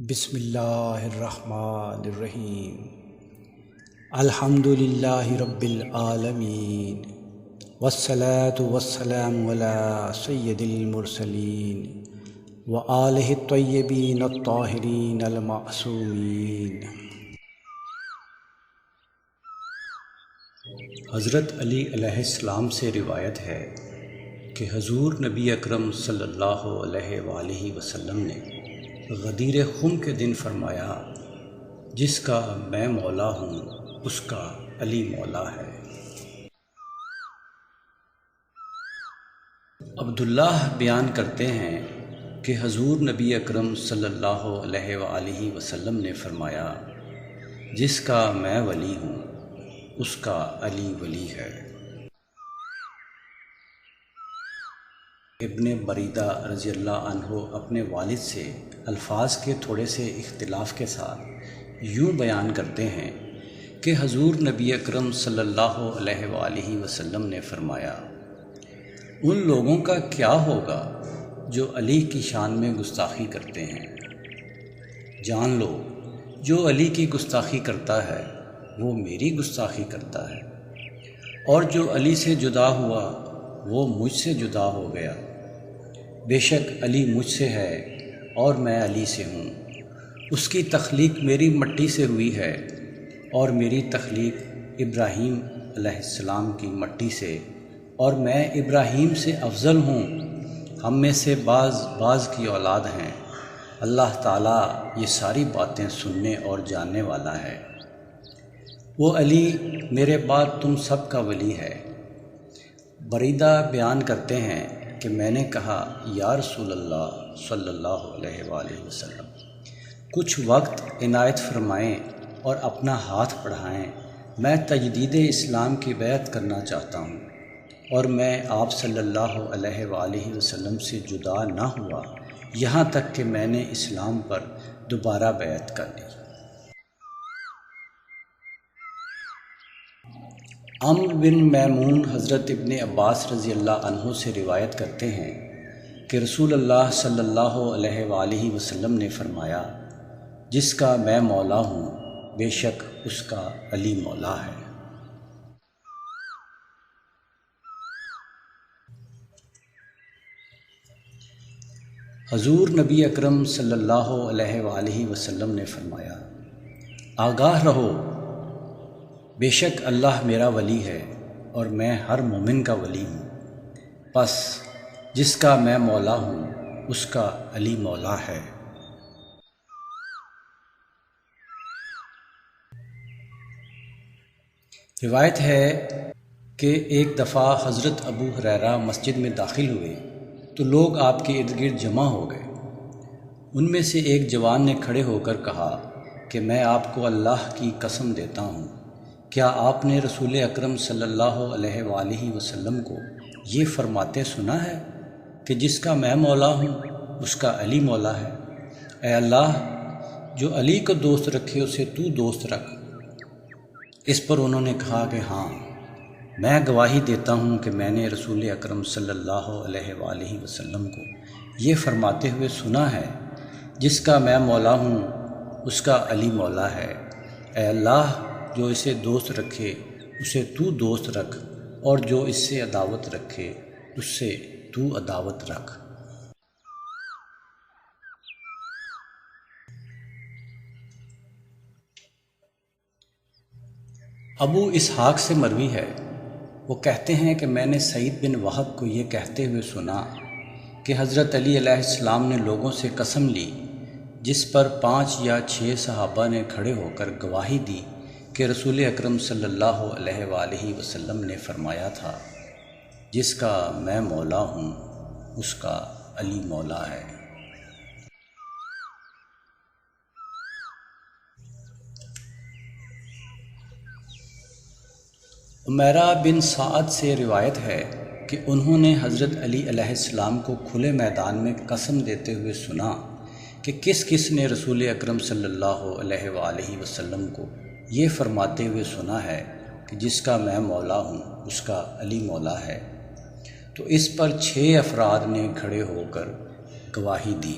بسم اللہ الرحمن الرحیم الحمد للہ رب العالمین والصلاة والسلام علی سید المرسلین وآلہ الطیبین الطاہرین المعصومین۔ حضرت علی علیہ السلام سے روایت ہے کہ حضور نبی اکرم صلی اللہ علیہ وآلہ وسلم نے غدیر خم کے دن فرمایا، جس کا میں مولا ہوں اس کا علی مولا ہے۔ عبداللہ بیان کرتے ہیں کہ حضور نبی اکرم صلی اللہ علیہ وآلہ وسلم نے فرمایا، جس کا میں ولی ہوں اس کا علی ولی ہے۔ ابن بریدہ رضی اللہ عنہ اپنے والد سے الفاظ کے تھوڑے سے اختلاف کے ساتھ یوں بیان کرتے ہیں کہ حضور نبی اکرم صلی اللہ علیہ وآلہ وسلم نے فرمایا، ان لوگوں کا کیا ہوگا جو علی کی شان میں گستاخی کرتے ہیں؟ جان لو، جو علی کی گستاخی کرتا ہے وہ میری گستاخی کرتا ہے، اور جو علی سے جدا ہوا وہ مجھ سے جدا ہو گیا۔ بے شک علی مجھ سے ہے اور میں علی سے ہوں۔ اس کی تخلیق میری مٹی سے ہوئی ہے اور میری تخلیق ابراہیم علیہ السلام کی مٹی سے، اور میں ابراہیم سے افضل ہوں۔ ہم میں سے بعض کی اولاد ہیں۔ اللہ تعالیٰ یہ ساری باتیں سننے اور جاننے والا ہے۔ وہ علی میرے بعد تم سب کا ولی ہے۔ بریدہ بیان کرتے ہیں کہ میں نے کہا، یا رسول اللہ صلی اللہ علیہ وآلہ وسلم، کچھ وقت عنایت فرمائیں اور اپنا ہاتھ بڑھائیں، میں تجدید اسلام کی بیعت کرنا چاہتا ہوں، اور میں آپ صلی اللہ علیہ وآلہ وسلم سے جدا نہ ہوا یہاں تک کہ میں نے اسلام پر دوبارہ بیعت کر لی۔ عمرو بن میمون حضرت ابن عباس رضی اللہ عنہ سے روایت کرتے ہیں کہ رسول اللہ صلی اللہ علیہ وآلہ وسلم نے فرمایا، جس کا میں مولا ہوں بے شک اس کا علی مولا ہے۔ حضور نبی اکرم صلی اللہ علیہ وآلہ وسلم نے فرمایا، آگاہ رہو، بے شک اللہ میرا ولی ہے اور میں ہر مومن کا ولی ہوں، پس جس کا میں مولا ہوں اس کا علی مولا ہے۔ روایت ہے کہ ایک دفعہ حضرت ابو ہریرہ مسجد میں داخل ہوئے تو لوگ آپ کے ارد گرد جمع ہو گئے۔ ان میں سے ایک جوان نے کھڑے ہو کر کہا کہ میں آپ کو اللہ کی قسم دیتا ہوں، کیا آپ نے رسول اکرم صلی اللہ علیہ وآلہ وسلم کو یہ فرماتے سنا ہے کہ جس کا میں مولا ہوں اس کا علی مولا ہے؟ اے اللہ، جو علی کو دوست رکھے اسے تو دوست رکھ۔ اس پر انہوں نے کہا کہ ہاں، میں گواہی دیتا ہوں کہ میں نے رسول اکرم صلی اللہ علیہ وآلہ وسلم کو یہ فرماتے ہوئے سنا ہے، جس کا میں مولا ہوں اس کا علی مولا ہے۔ اے اللہ، جو اسے دوست رکھے اسے تو دوست رکھ، اور جو اس سے عداوت رکھے اس سے تو عداوت رکھ۔ ابو اسحاق سے مروی ہے، وہ کہتے ہیں کہ میں نے سعید بن وہب کو یہ کہتے ہوئے سنا کہ حضرت علی علیہ السلام نے لوگوں سے قسم لی، جس پر 5 یا 6 صحابہ نے کھڑے ہو کر گواہی دی کہ رسول اکرم صلی اللہ علیہ وآلہ وسلم نے فرمایا تھا، جس کا میں مولا ہوں اس کا علی مولا ہے۔ عمیرہ بن سعد سے روایت ہے کہ انہوں نے حضرت علی علیہ السلام کو کھلے میدان میں قسم دیتے ہوئے سنا کہ کس کس نے رسول اکرم صلی اللہ علیہ وآلہ وسلم کو یہ فرماتے ہوئے سنا ہے کہ جس کا میں مولا ہوں اس کا علی مولا ہے؟ تو اس پر 6 افراد نے کھڑے ہو کر گواہی دی۔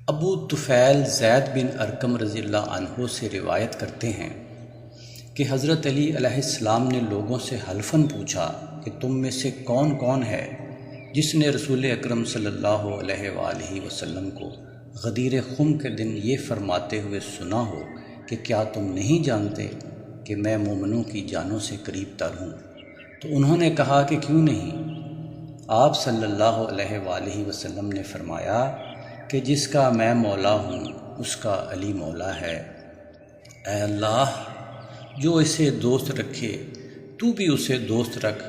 ابو طفیل زید بن ارقم رضی اللہ عنہ سے روایت کرتے ہیں کہ حضرت علی علیہ السلام نے لوگوں سے حلفاً پوچھا کہ تم میں سے کون کون ہے جس نے رسول اکرم صلی اللہ علیہ وآلہ وسلم کو غدیر خم کے دن یہ فرماتے ہوئے سنا ہو کہ کیا تم نہیں جانتے کہ میں مومنوں کی جانوں سے قریب تر ہوں؟ تو انہوں نے کہا کہ کیوں نہیں؟ آپ صلی اللہ علیہ وآلہ وسلم نے فرمایا کہ جس کا میں مولا ہوں اس کا علی مولا ہے۔ اے اللہ، جو اسے دوست رکھے تو بھی اسے دوست رکھ،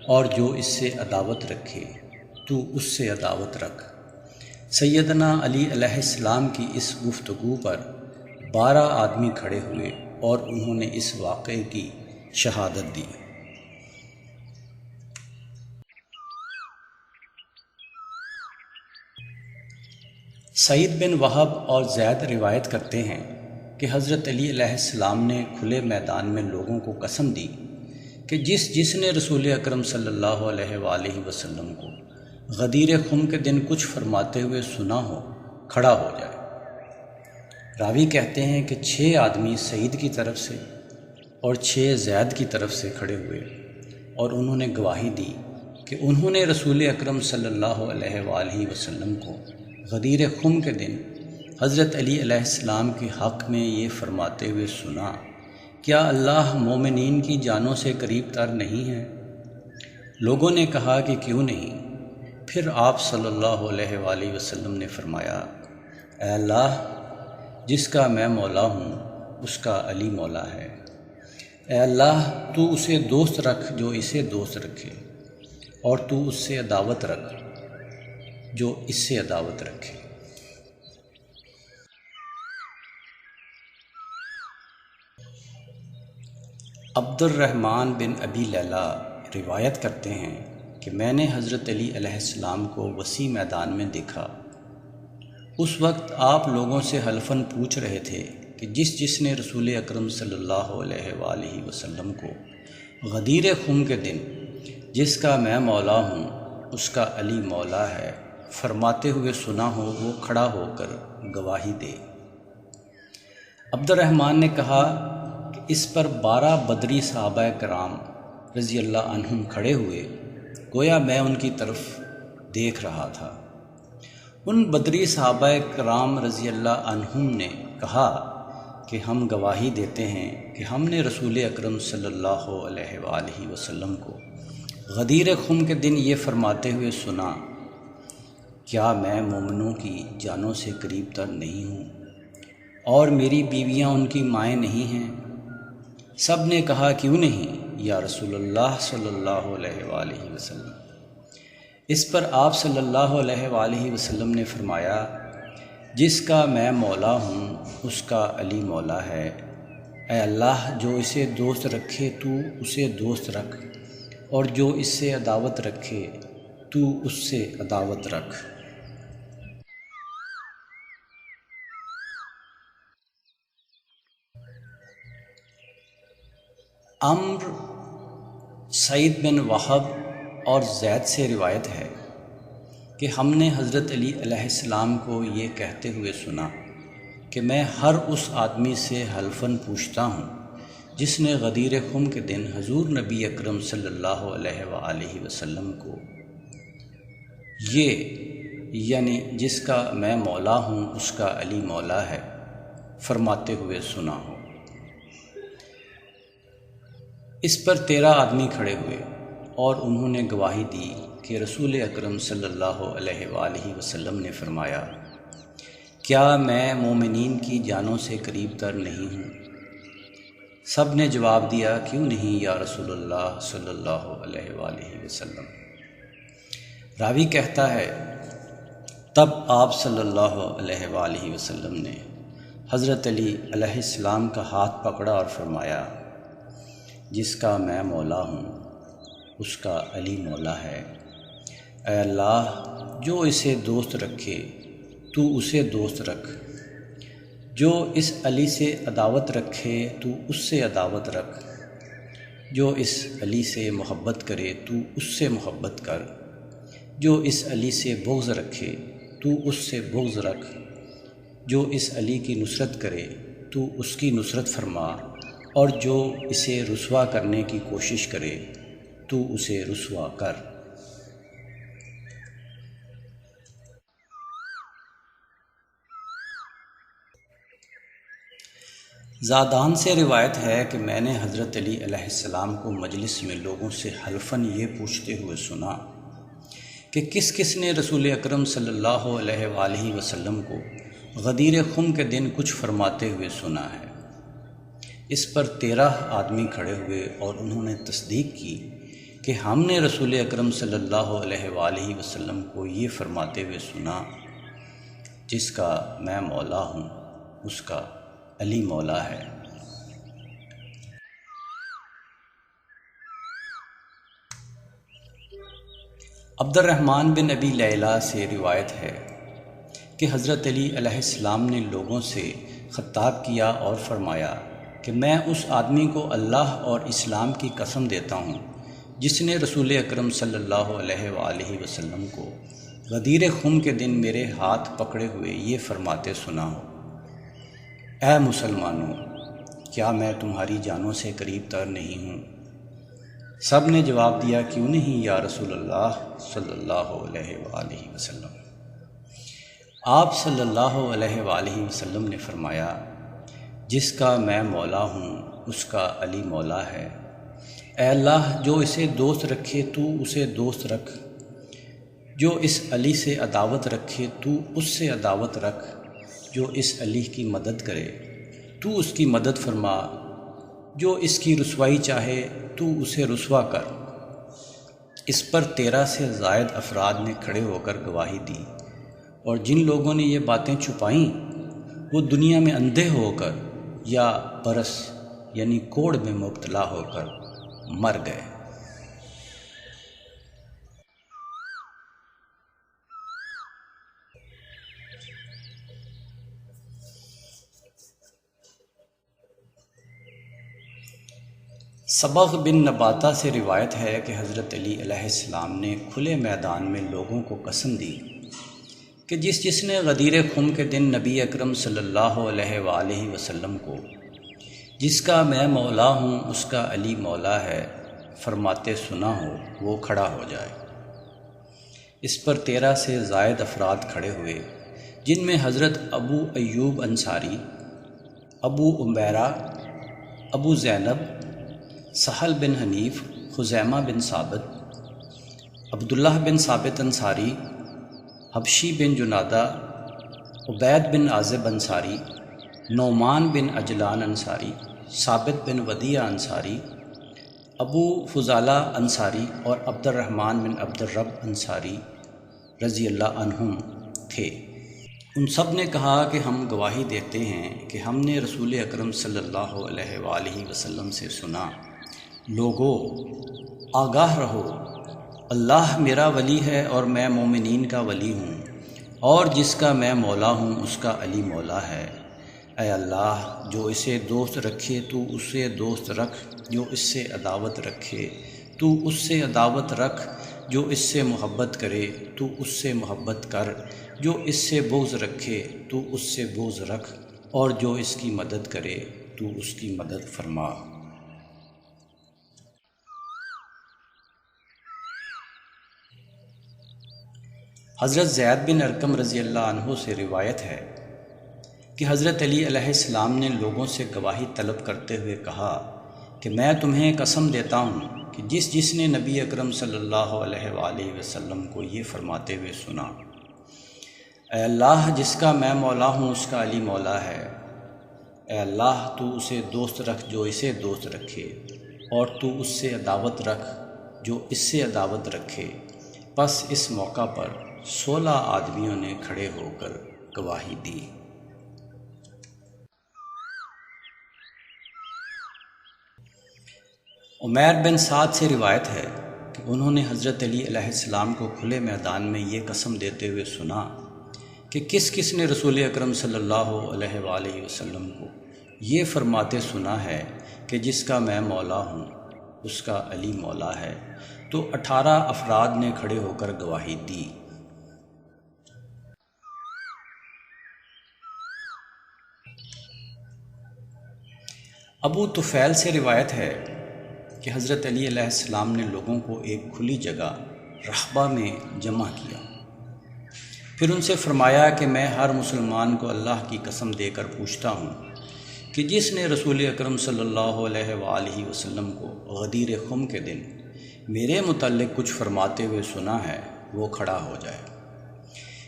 اور جو اس سے عداوت رکھے تو اس سے عداوت رکھ۔ سیدنا علی علیہ السلام کی اس گفتگو پر 12 آدمی کھڑے ہوئے اور انہوں نے اس واقعے کی شہادت دی۔ سعید بن وہب اور زید روایت کرتے ہیں کہ حضرت علی علیہ السلام نے کھلے میدان میں لوگوں کو قسم دی کہ جس نے رسول اکرم صلی اللہ علیہ وآلہ وسلم کو غدیر خم کے دن کچھ فرماتے ہوئے سنا ہو کھڑا ہو جائے۔ راوی کہتے ہیں کہ 6 آدمی سعید کی طرف سے اور 6 زید کی طرف سے کھڑے ہوئے اور انہوں نے گواہی دی کہ انہوں نے رسول اکرم صلی اللہ علیہ وآلہ وسلم کو غدیر خم کے دن حضرت علی علیہ السلام کے حق میں یہ فرماتے ہوئے سنا، کیا اللہ مومنین کی جانوں سے قریب تر نہیں ہے؟ لوگوں نے کہا کہ کیوں نہیں؟ پھر آپ صلی اللہ علیہ وآلہ وسلم نے فرمایا، اے اللہ، جس کا میں مولا ہوں اس کا علی مولا ہے۔ اے اللہ، تو اسے دوست رکھ جو اسے دوست رکھے، اور تو اس سے عداوت رکھ جو اس سے عداوت رکھے۔ عبد الرحمن بن ابی لیلہ روایت کرتے ہیں کہ میں نے حضرت علی علیہ السلام کو وسیع میدان میں دیکھا۔ اس وقت آپ لوگوں سے حلفاً پوچھ رہے تھے کہ جس نے رسول اکرم صلی اللہ علیہ وآلہ وسلم کو غدیر خم کے دن جس کا میں مولا ہوں اس کا علی مولا ہے فرماتے ہوئے سنا ہو وہ کھڑا ہو کر گواہی دے۔ عبد الرحمن نے کہا کہ اس پر 12 بدری صحابہ کرام رضی اللہ عنہم کھڑے ہوئے، گویا میں ان کی طرف دیکھ رہا تھا۔ ان بدری صحابہ کرام رضی اللہ عنہم نے کہا کہ ہم گواہی دیتے ہیں کہ ہم نے رسول اکرم صلی اللہ علیہ وآلہ وسلم کو غدیر خم کے دن یہ فرماتے ہوئے سنا، کیا میں مومنوں کی جانوں سے قریب تر نہیں ہوں اور میری بیویاں ان کی مائیں نہیں ہیں؟ سب نے کہا کیوں نہیں یا رسول اللہ صلی اللہ علیہ وآلہ وسلم۔ اس پر آپ صلی اللہ علیہ وآلہ وسلم نے فرمایا، جس کا میں مولا ہوں اس کا علی مولا ہے۔ اے اللہ، جو اسے دوست رکھے تو اسے دوست رکھ، اور جو اس سے عداوت رکھے تو اس سے عداوت رکھ۔ عمرو، سعید بن وہب اور زید سے روایت ہے کہ ہم نے حضرت علی علیہ السلام کو یہ کہتے ہوئے سنا کہ میں ہر اس آدمی سے حلفاً پوچھتا ہوں جس نے غدیر خم کے دن حضور نبی اکرم صلی اللہ علیہ وآلہ وسلم کو یعنی جس کا میں مولا ہوں اس کا علی مولا ہے فرماتے ہوئے سنا ہو۔ اس پر 13 آدمی کھڑے ہوئے اور انہوں نے گواہی دی کہ رسول اکرم صلی اللہ علیہ وآلہ وسلم نے فرمایا، کیا میں مومنین کی جانوں سے قریب تر نہیں ہوں؟ سب نے جواب دیا، کیوں نہیں یا رسول اللہ صلی اللہ علیہ وآلہ وسلم۔ راوی کہتا ہے، تب آپ صلی اللہ علیہ وآلہ وسلم نے حضرت علی علیہ السلام کا ہاتھ پکڑا اور فرمایا، جس کا میں مولا ہوں اس کا علی مولا ہے۔ اے اللہ، جو اسے دوست رکھے تو اسے دوست رکھ، جو اس علی سے عداوت رکھے تو اس سے عداوت رکھ، جو اس علی سے محبت کرے تو اس سے محبت کر، جو اس علی سے بغض رکھے تو اس سے بغض رکھ، جو اس علی کی نصرت کرے تو اس کی نصرت فرما، اور جو اسے رسوا کرنے کی کوشش کرے تو اسے رسوا کر۔ زادان سے روایت ہے کہ میں نے حضرت علی علیہ السلام کو مجلس میں لوگوں سے حلفاً یہ پوچھتے ہوئے سنا کہ کس کس نے رسول اکرم صلی اللہ علیہ وآلہ وسلم کو غدیر خم کے دن کچھ فرماتے ہوئے سنا ہے۔ اس پر 13 آدمی کھڑے ہوئے اور انہوں نے تصدیق کی کہ ہم نے رسول اکرم صلی اللہ علیہ وآلہ وسلم کو یہ فرماتے ہوئے سنا، جس کا میں مولا ہوں اس کا علی مولا ہے۔ عبد الرحمن بن ابی لیلہ سے روایت ہے کہ حضرت علی علیہ السلام نے لوگوں سے خطاب کیا اور فرمایا کہ میں اس آدمی کو اللہ اور اسلام کی قسم دیتا ہوں جس نے رسول اکرم صلی اللہ علیہ وآلہ وسلم کو غدیر خم کے دن میرے ہاتھ پکڑے ہوئے یہ فرماتے سنا ہو، اے مسلمانوں، کیا میں تمہاری جانوں سے قریب تر نہیں ہوں؟ سب نے جواب دیا، کیوں نہیں یا رسول اللہ صلی اللہ علیہ وآلہ وسلم۔ آپ صلی اللہ علیہ وآلہ وسلم نے فرمایا، جس کا میں مولا ہوں اس کا علی مولا ہے۔ اے اللہ، جو اسے دوست رکھے تو اسے دوست رکھ، جو اس علی سے عداوت رکھے تو اس سے عداوت رکھ، جو اس علی کی مدد کرے تو اس کی مدد فرما، جو اس کی رسوائی چاہے تو اسے رسوا کر۔ اس پر 13 سے زائد افراد نے کھڑے ہو کر گواہی دی، اور جن لوگوں نے یہ باتیں چھپائیں وہ دنیا میں اندھے ہو کر یا برس یعنی کوڑ میں مبتلا ہو کر مر گئے۔ صبغ بن نباتہ سے روایت ہے کہ حضرت علی علیہ السلام نے کھلے میدان میں لوگوں کو قسم دی کہ جس نے غدیر خم کے دن نبی اکرم صلی اللہ علیہ وآلہ وسلم کو جس کا میں مولا ہوں اس کا علی مولا ہے فرماتے سنا ہو وہ کھڑا ہو جائے۔ اس پر 13 سے زائد افراد کھڑے ہوئے، جن میں حضرت ابو ایوب انصاری، ابو عمیرہ، ابو زینب، سہل بن حنیف، خزیمہ بن ثابت، عبداللہ بن ثابت انصاری، حبشی بن جنادہ، عبید بن عازب انصاری، نعمان بن عجلان انصاری، ثابت بن ودیع انصاری، ابو فضالہ انصاری اور عبد الرحمن بن عبد الرب انصاری رضی اللہ عنہم تھے۔ ان سب نے کہا کہ ہم گواہی دیتے ہیں کہ ہم نے رسول اکرم صلی اللہ علیہ وآلہ وسلم سے سنا، لوگو آگاہ رہو، اللہ میرا ولی ہے اور میں مومنین کا ولی ہوں، اور جس کا میں مولا ہوں اس کا علی مولا ہے۔ اے اللہ، جو اسے دوست رکھے تو اسے دوست رکھ، جو اس سے عداوت رکھے تو اس سے عداوت رکھ، جو اس سے محبت کرے تو اس سے محبت کر، جو اس سے بغض رکھے تو اس سے بغض رکھ، اور جو اس کی مدد کرے تو اس کی مدد فرما۔ حضرت زید بن ارقم رضی اللہ عنہ سے روایت ہے کہ حضرت علی علیہ السلام نے لوگوں سے گواہی طلب کرتے ہوئے کہا کہ میں تمہیں قسم دیتا ہوں کہ جس نے نبی اکرم صلی اللہ علیہ وآلہ وسلم کو یہ فرماتے ہوئے سنا، اے اللہ، جس کا میں مولا ہوں اس کا علی مولا ہے۔ اے اللہ، تو اسے دوست رکھ جو اسے دوست رکھے، اور تو اس سے عداوت رکھ جو اس سے عداوت رکھے۔ پس اس موقع پر 16 آدمیوں نے کھڑے ہو کر گواہی دی۔ عمیر بن سعد سے روایت ہے کہ انہوں نے حضرت علی علیہ السلام کو کھلے میدان میں یہ قسم دیتے ہوئے سنا کہ کس نے رسول اکرم صلی اللہ علیہ وآلہ وسلم کو یہ فرماتے سنا ہے کہ جس کا میں مولا ہوں اس کا علی مولا ہے، تو 18 افراد نے کھڑے ہو کر گواہی دی۔ ابو طفیل سے روایت ہے کہ حضرت علی علیہ السلام نے لوگوں کو ایک کھلی جگہ رحبہ میں جمع کیا، پھر ان سے فرمایا کہ میں ہر مسلمان کو اللہ کی قسم دے کر پوچھتا ہوں کہ جس نے رسول اکرم صلی اللہ علیہ وآلہ وسلم کو غدیر خم کے دن میرے متعلق کچھ فرماتے ہوئے سنا ہے وہ کھڑا ہو جائے۔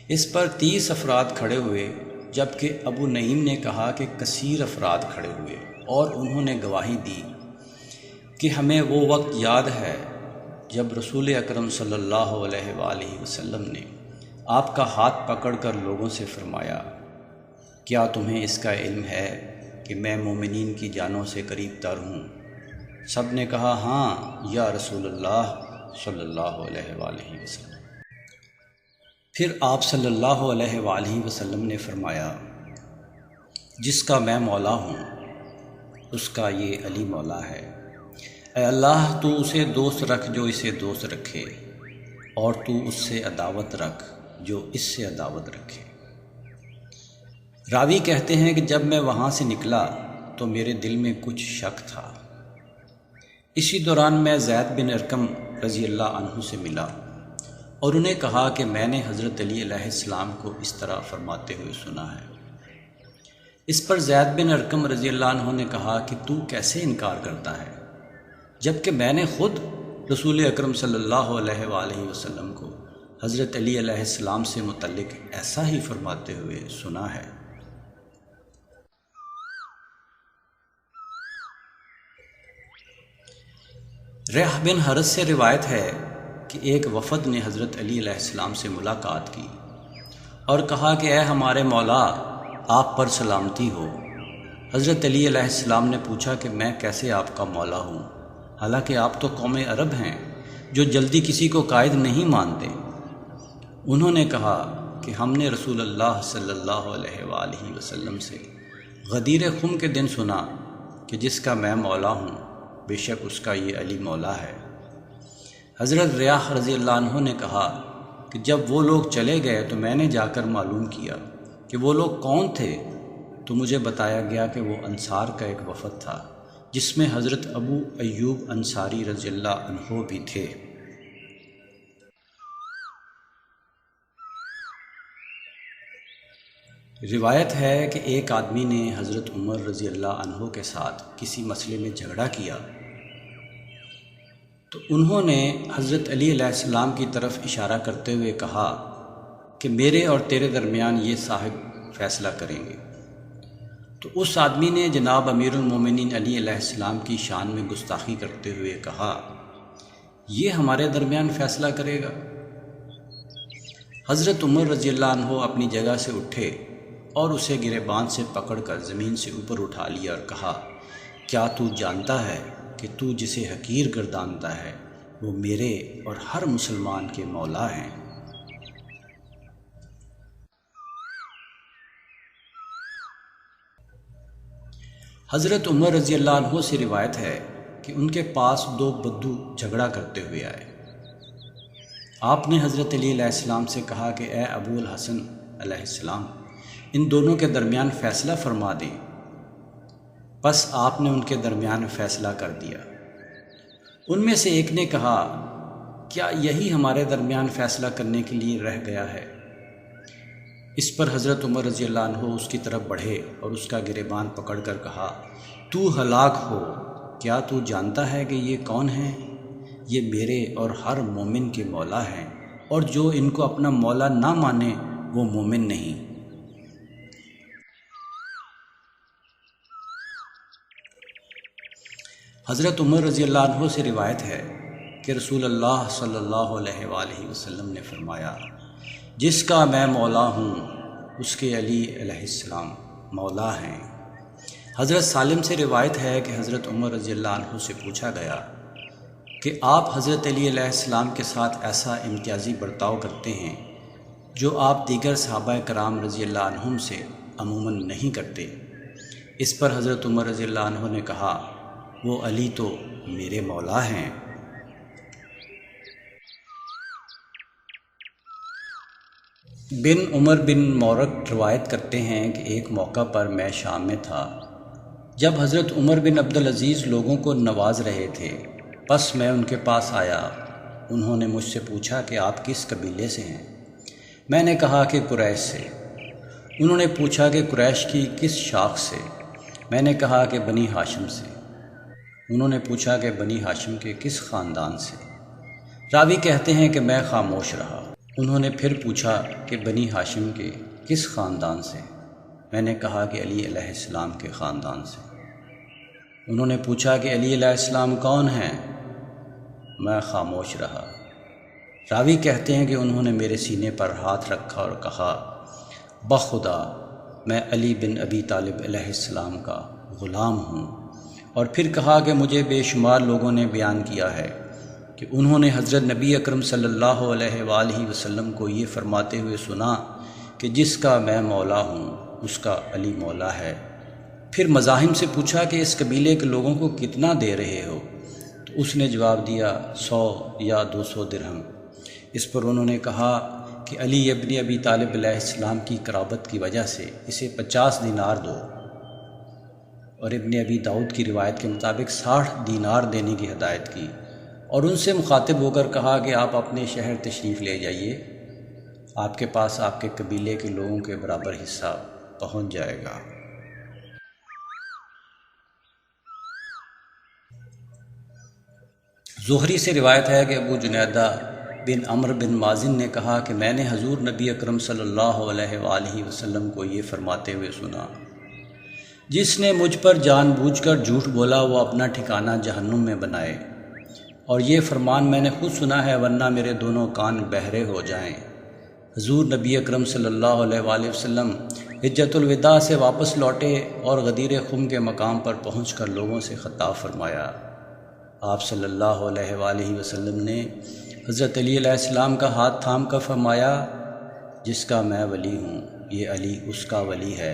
اس پر 30 افراد کھڑے ہوئے، جبکہ ابو نعیم نے کہا کہ کثیر افراد کھڑے ہوئے اور انہوں نے گواہی دی کہ ہمیں وہ وقت یاد ہے جب رسول اکرم صلی اللہ علیہ وآلہ وسلم نے آپ کا ہاتھ پکڑ کر لوگوں سے فرمایا، کیا تمہیں اس کا علم ہے کہ میں مومنین کی جانوں سے قریب تر ہوں؟ سب نے کہا ہاں یا رسول اللہ صلی اللہ علیہ وآلہ وسلم۔ پھر آپ صلی اللہ علیہ وآلہ وسلم نے فرمایا، جس کا میں مولا ہوں اس کا یہ علی مولا ہے۔ اے اللہ تو اسے دوست رکھ جو اسے دوست رکھے، اور تو اس سے عداوت رکھ جو اس سے عداوت رکھے۔ راوی کہتے ہیں کہ جب میں وہاں سے نکلا تو میرے دل میں کچھ شک تھا۔ اسی دوران میں زید بن ارقم رضی اللہ عنہ سے ملا اور انہیں کہا کہ میں نے حضرت علی علیہ السلام کو اس طرح فرماتے ہوئے سنا ہے۔ اس پر زید بن ارقم رضی اللہ عنہ نے کہا کہ تو کیسے انکار کرتا ہے، جبکہ میں نے خود رسول اکرم صلی اللہ علیہ وآلہ وسلم کو حضرت علی علیہ السلام سے متعلق ایسا ہی فرماتے ہوئے سنا ہے۔ ریح بن حرث سے روایت ہے کہ ایک وفد نے حضرت علی علیہ السلام سے ملاقات کی اور کہا کہ اے ہمارے مولا، آپ پر سلامتی ہو۔ حضرت علی علیہ السلام نے پوچھا کہ میں کیسے آپ کا مولا ہوں، حالانکہ آپ تو قوم عرب ہیں جو جلدی کسی کو قائد نہیں مانتے۔ انہوں نے کہا کہ ہم نے رسول اللہ صلی اللہ علیہ وآلہ وسلم سے غدیر خم کے دن سنا کہ جس کا میں مولا ہوں بے شک اس کا یہ علی مولا ہے۔ حضرت ریاح رضی اللہ عنہ نے کہا کہ جب وہ لوگ چلے گئے تو میں نے جا کر معلوم کیا کہ وہ لوگ کون تھے، تو مجھے بتایا گیا کہ وہ انصار کا ایک وفد تھا جس میں حضرت ابو ایوب انصاری رضی اللہ عنہ بھی تھے۔ روایت ہے کہ ایک آدمی نے حضرت عمر رضی اللہ عنہ کے ساتھ کسی مسئلے میں جھگڑا کیا تو انہوں نے حضرت علی علیہ السلام کی طرف اشارہ کرتے ہوئے کہا کہ میرے اور تیرے درمیان یہ صاحب فیصلہ کریں گے۔ تو اس آدمی نے جناب امیر المومنین علی علیہ السلام کی شان میں گستاخی کرتے ہوئے کہا، یہ ہمارے درمیان فیصلہ کرے گا؟ حضرت عمر رضی اللہ عنہ اپنی جگہ سے اٹھے اور اسے گریبان سے پکڑ کر زمین سے اوپر اٹھا لیا اور کہا، کیا تو جانتا ہے کہ تو جسے حقیر گردانتا ہے وہ میرے اور ہر مسلمان کے مولا ہیں؟ حضرت عمر رضی اللہ عنہ سے روایت ہے کہ ان کے پاس 2 بدو جھگڑا کرتے ہوئے آئے۔ آپ نے حضرت علی علیہ السلام سے کہا کہ اے ابو الحسن علیہ السلام، ان دونوں کے درمیان فیصلہ فرما دیں۔ پس آپ نے ان کے درمیان فیصلہ کر دیا۔ ان میں سے ایک نے کہا، کیا یہی ہمارے درمیان فیصلہ کرنے کے لیے رہ گیا ہے؟ اس پر حضرت عمر رضی اللہ عنہ اس کی طرف بڑھے اور اس کا گریبان پکڑ کر کہا، تو ہلاک ہو، کیا تو جانتا ہے کہ یہ کون ہیں؟ یہ میرے اور ہر مومن کے مولا ہیں، اور جو ان کو اپنا مولا نہ مانے وہ مومن نہیں۔ حضرت عمر رضی اللہ عنہ سے روایت ہے کہ رسول اللہ صلی اللہ علیہ وآلہ وسلم نے فرمایا، جس کا میں مولا ہوں اس کے علی علیہ السلام مولا ہیں۔ حضرت سالم سے روایت ہے کہ حضرت عمر رضی اللہ عنہ سے پوچھا گیا کہ آپ حضرت علی علیہ السلام کے ساتھ ایسا امتیازی برتاؤ کرتے ہیں جو آپ دیگر صحابہ کرام رضی اللہ عنہم سے عموماً نہیں کرتے۔ اس پر حضرت عمر رضی اللہ عنہ نے کہا، وہ علی تو میرے مولا ہیں۔ بن عمر بن مورک روایت کرتے ہیں کہ ایک موقع پر میں شام میں تھا جب حضرت عمر بن عبدالعزیز لوگوں کو نواز رہے تھے، پس میں ان کے پاس آیا۔ انہوں نے مجھ سے پوچھا کہ آپ کس قبیلے سے ہیں؟ میں نے کہا کہ قریش سے۔ انہوں نے پوچھا کہ قریش کی کس شاخ سے؟ میں نے کہا کہ بنی ہاشم سے۔ انہوں نے پوچھا کہ بنی ہاشم کے کس خاندان سے؟ راوی کہتے ہیں کہ میں خاموش رہا۔ انہوں نے پھر پوچھا کہ بنی ہاشم کے کس خاندان سے؟ میں نے کہا کہ علی علیہ السلام کے خاندان سے۔ انہوں نے پوچھا کہ علی علیہ السلام کون ہیں؟ میں خاموش رہا۔ راوی کہتے ہیں کہ انہوں نے میرے سینے پر ہاتھ رکھا اور کہا، بخدا میں علی بن ابی طالب علیہ السلام کا غلام ہوں، اور پھر کہا کہ مجھے بے شمار لوگوں نے بیان کیا ہے کہ انہوں نے حضرت نبی اکرم صلی اللہ علیہ وآلہ وسلم کو یہ فرماتے ہوئے سنا کہ جس کا میں مولا ہوں اس کا علی مولا ہے۔ پھر مزاحم سے پوچھا کہ اس قبیلے کے لوگوں کو کتنا دے رہے ہو؟ تو اس نے جواب دیا 100 یا 200 درہم۔ اس پر انہوں نے کہا کہ علی ابن ابی طالب علیہ السلام کی قرابت کی وجہ سے اسے 50 دینار دو، اور ابن ابی داؤد کی روایت کے مطابق 60 دینار دینے کی ہدایت کی، اور ان سے مخاطب ہو کر کہا کہ آپ اپنے شہر تشریف لے جائیے، آپ کے پاس آپ کے قبیلے کے لوگوں کے برابر حصہ پہنچ جائے گا۔ زہری سے روایت ہے کہ ابو جنیدہ بن عمرو بن مازن نے کہا کہ میں نے حضور نبی اکرم صلی اللہ علیہ وآلہ وسلم کو یہ فرماتے ہوئے سنا، جس نے مجھ پر جان بوجھ کر جھوٹ بولا وہ اپنا ٹھکانہ جہنم میں بنائے، اور یہ فرمان میں نے خود سنا ہے ورنہ میرے دونوں کان بہرے ہو جائیں۔ حضور نبی اکرم صلی اللہ علیہ وآلہ وسلم حجۃ الوداع سے واپس لوٹے اور غدیر خم کے مقام پر پہنچ کر لوگوں سے خطاب فرمایا۔ آپ صلی اللہ علیہ وآلہ وسلم نے حضرت علی علیہ السلام کا ہاتھ تھام کر فرمایا، جس کا میں ولی ہوں یہ علی اس کا ولی ہے۔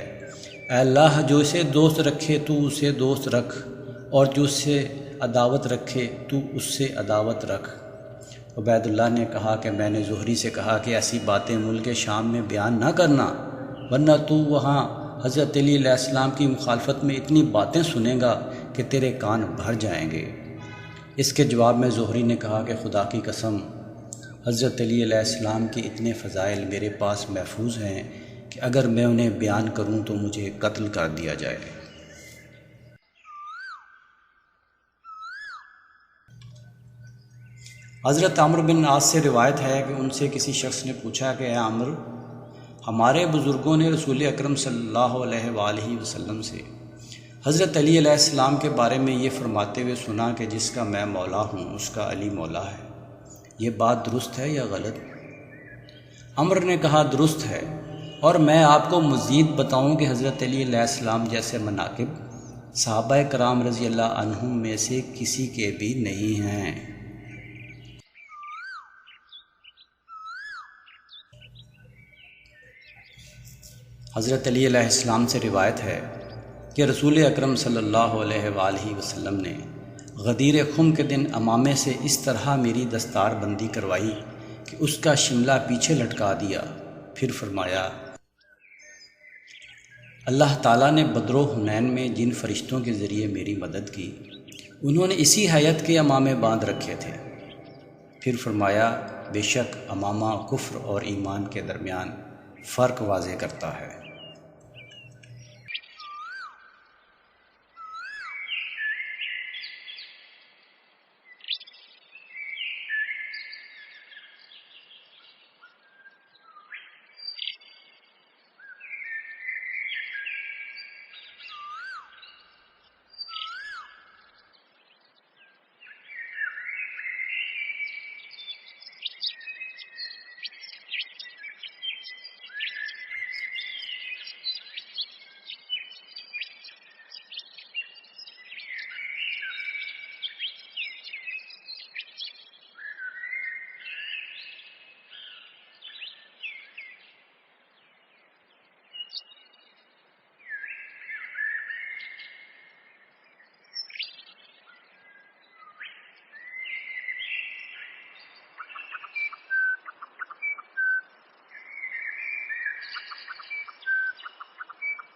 اے اللہ، جو اسے دوست رکھے تو اسے دوست رکھ، اور جو اس سے عداوت رکھے تو اس سے عداوت رکھ۔ عبید اللہ نے کہا کہ میں نے زہری سے کہا کہ ایسی باتیں ملک شام میں بیان نہ کرنا، ورنہ تو وہاں حضرت علی علیہ السلام کی مخالفت میں اتنی باتیں سنے گا کہ تیرے کان بھر جائیں گے۔ اس کے جواب میں زہری نے کہا کہ خدا کی قسم، حضرت علی علیہ السلام کے اتنے فضائل میرے پاس محفوظ ہیں کہ اگر میں انہیں بیان کروں تو مجھے قتل کر دیا جائے۔ حضرت عمرو بن عاص سے روایت ہے کہ ان سے کسی شخص نے پوچھا کہ اے عمرو، ہمارے بزرگوں نے رسول اکرم صلی اللہ علیہ وآلہ وسلم سے حضرت علی علیہ السلام کے بارے میں یہ فرماتے ہوئے سنا کہ جس کا میں مولا ہوں اس کا علی مولا ہے، یہ بات درست ہے یا غلط؟ عمرو نے کہا درست ہے، اور میں آپ کو مزید بتاؤں کہ حضرت علی علیہ السلام جیسے مناقب صحابہ کرام رضی اللہ عنہم میں سے کسی کے بھی نہیں ہیں۔ حضرت علی علیہ السلام سے روایت ہے کہ رسول اکرم صلی اللہ علیہ وآلہ وسلم نے غدیر خم کے دن امامے سے اس طرح میری دستار بندی کروائی کہ اس کا شملہ پیچھے لٹکا دیا، پھر فرمایا، اللہ تعالیٰ نے بدر و حنین میں جن فرشتوں کے ذریعے میری مدد کی انہوں نے اسی حیت کے امامے باندھ رکھے تھے۔ پھر فرمایا، بے شک امامہ کفر اور ایمان کے درمیان فرق واضح کرتا ہے۔